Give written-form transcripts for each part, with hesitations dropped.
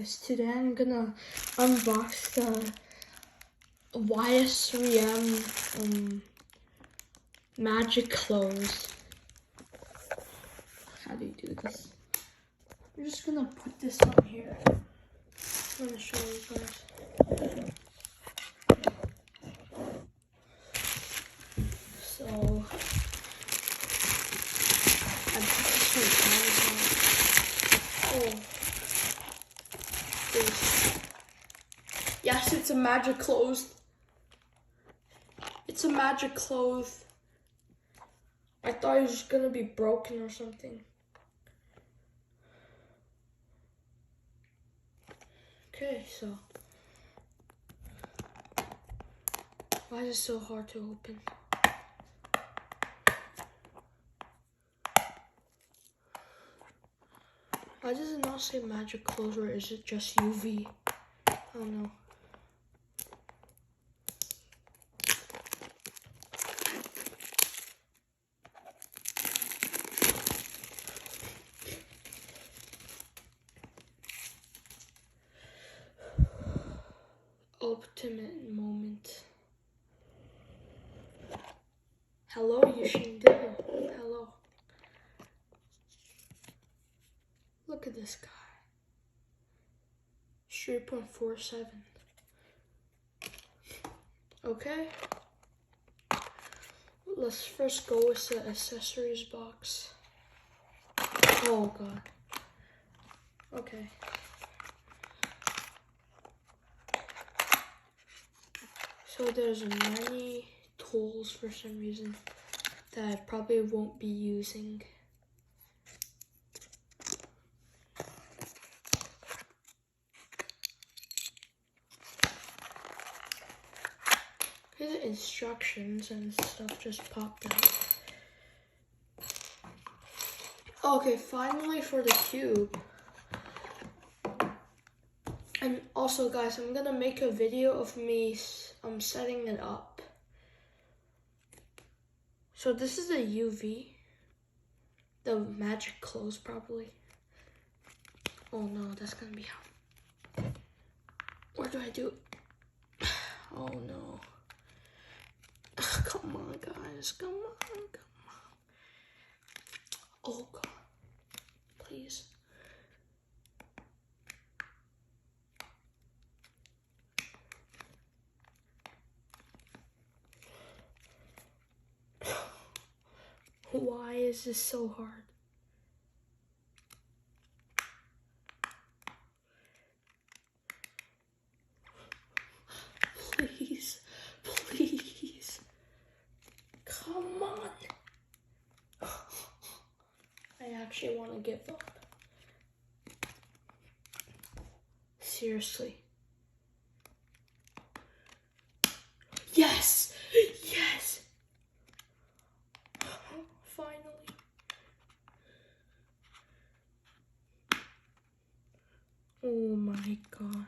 guys, today I'm gonna unbox the Ys3M magic clothes. How do you do this? I'm just gonna put this on here. I'm gonna show you guys. So I put this on Amazon. Oh. Yes, it's a magic clothes. It's a magic clothes. I thought it was gonna be broken or something. Okay, so why is it so hard to open? Why does it not say magic clothes, or is it just UV? I don't know. Ultimate moment. Hello, Yushindo. Hello. Look at this guy. 3.47. Okay. Let's first go with the accessories box. Oh god. Okay. So there's many tools for some reason that I probably won't be using. Okay, the instructions and stuff just popped out. Okay, finally for the cube. And also guys, I'm gonna make a video of me setting it up. So this is the UV, the magic clothes probably. Oh no, that's gonna be how. What do I do? Oh no. Come on guys, come on, come on. Oh god, please. Why is this so hard? Please, please. Come on. I actually want to give up. Seriously. Yes! Yes! Finally. Oh my god.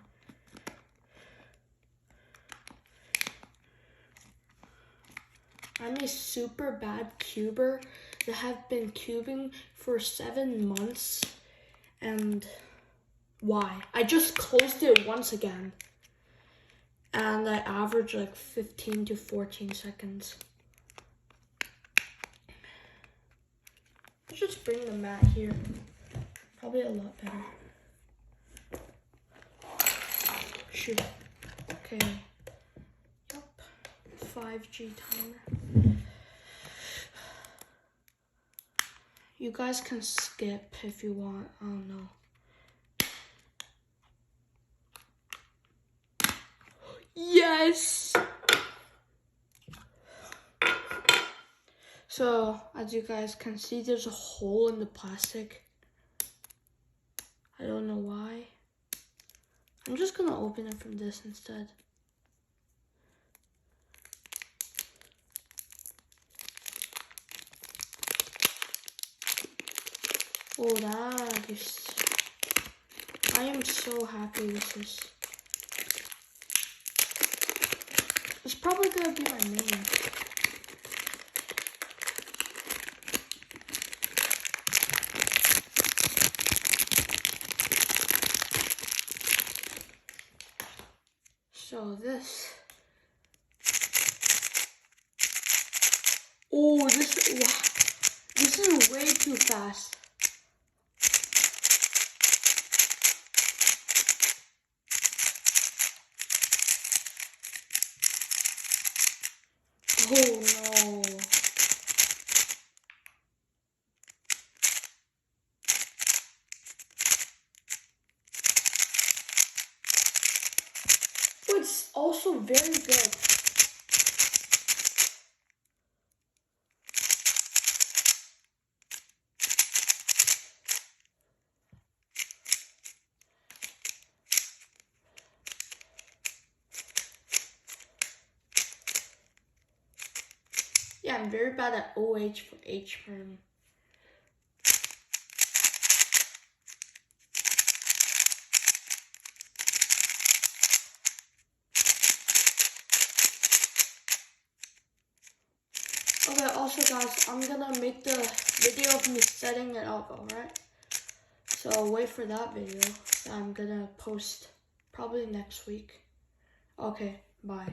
I'm a super bad cuber that have been cubing for 7 months. And why? I just closed it once again. And I average like 15 to 14 seconds. Let's just bring the mat here. Probably a lot better. Shoot. Okay. Yup. 5G timer. You guys can skip if you want. I don't know. Yes! So, as you guys can see, there's a hole in the plastic. I don't know why. I'm just gonna open it from this instead. Oh, that is... I am so happy with this. It's probably gonna be my name. So this. Oh, this is way too fast. Oh no. But it's also very good. Yeah, I'm very bad at OH for H-perm. Okay, also guys, I'm gonna make the video of me setting it up, alright? So wait for that video that I'm gonna post probably next week. Okay, bye.